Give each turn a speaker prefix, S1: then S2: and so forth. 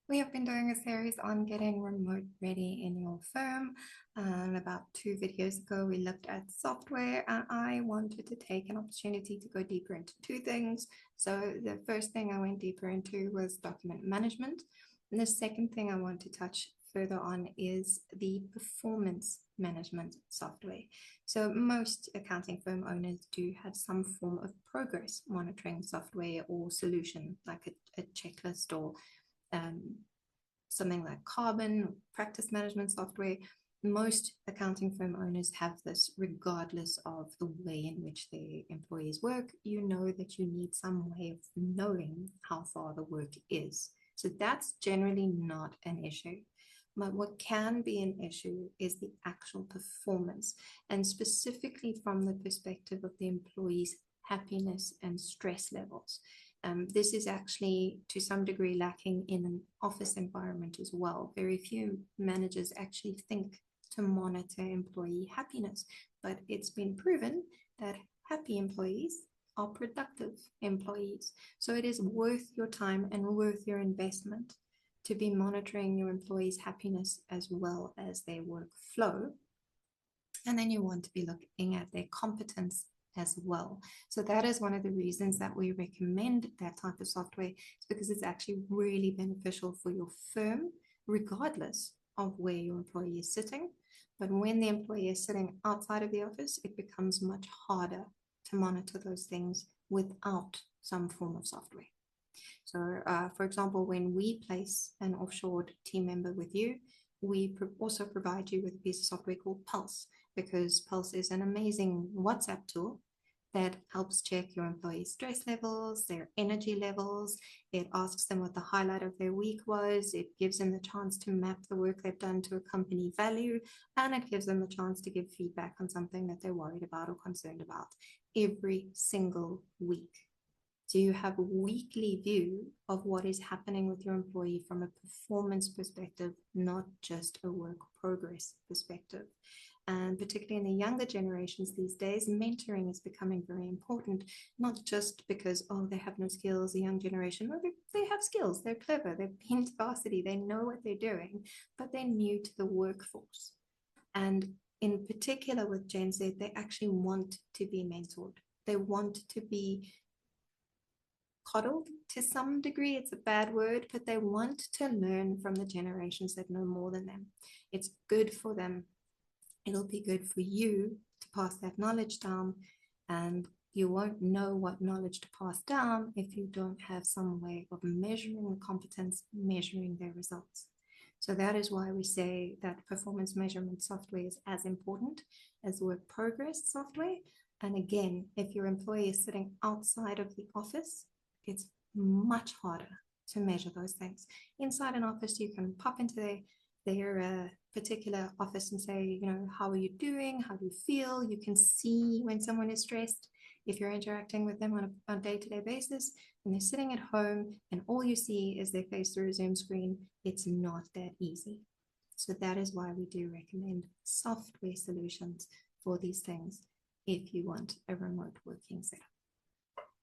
S1: We have been doing a series on getting remote ready in your firm. About 2 videos ago, we looked at software, and I wanted to take an opportunity to go deeper into two things. So, the first thing I went deeper into was document management. And the second thing I want to touch further on is the performance management software. So, most accounting firm owners do have some form of progress monitoring software or solution, like a checklist or um, something like Carbon, practice management software. Most accounting firm owners have this regardless of the way in which their employees work. You know that you need some way of knowing how far the work is. So that's generally not an issue. But what can be an issue is the actual performance, and specifically from the perspective of the employee's happiness and stress levels. This is actually to some degree lacking in an office environment as well. Very few managers actually think to monitor employee happiness, but it's been proven that happy employees are productive employees. So it is worth your time and worth your investment to be monitoring your employees' happiness as well as their workflow. And then you want to be looking at their competence as well. So that is one of the reasons that we recommend that type of software, is because it's actually really beneficial for your firm, regardless of where your employee is sitting. But when the employee is sitting outside of the office, it becomes much harder to monitor those things without some form of software. So, for example, when we place an offshore team member with you, we also provide you with a piece of software called Pulse, because Pulse is an amazing WhatsApp tool that helps check your employees' stress levels, their energy levels. It asks them what the highlight of their week was. It gives them the chance to map the work they've done to a company value, and it gives them the chance to give feedback on something that they're worried about or concerned about every single week. So you have a weekly view of what is happening with your employee from a performance perspective, not just a work progress perspective. And particularly in the younger generations these days, mentoring is becoming very important, not just because, oh, they have no skills, the young generation. No, they have skills, they're clever, they've been to varsity, they know what they're doing, but they're new to the workforce. And in particular with Gen Z, they actually want to be mentored. They want to be coddled to some degree. It's a bad word, but they want to learn from the generations that know more than them. It's good for them. It'll be good for you to pass that knowledge down, and you won't know what knowledge to pass down if you don't have some way of measuring the competence, measuring their results. So that is why we say that performance measurement software is as important as work progress software. And again, if your employee is sitting outside of the office, it's much harder to measure those things. Inside an office, you can pop into their particular office and say, how are you doing? How do you feel? You can see when someone is stressed. If you're interacting with them on a day-to-day basis, and they're sitting at home and all you see is their face through a Zoom screen, it's not that easy. So that is why we do recommend software solutions for these things if you want a remote working setup.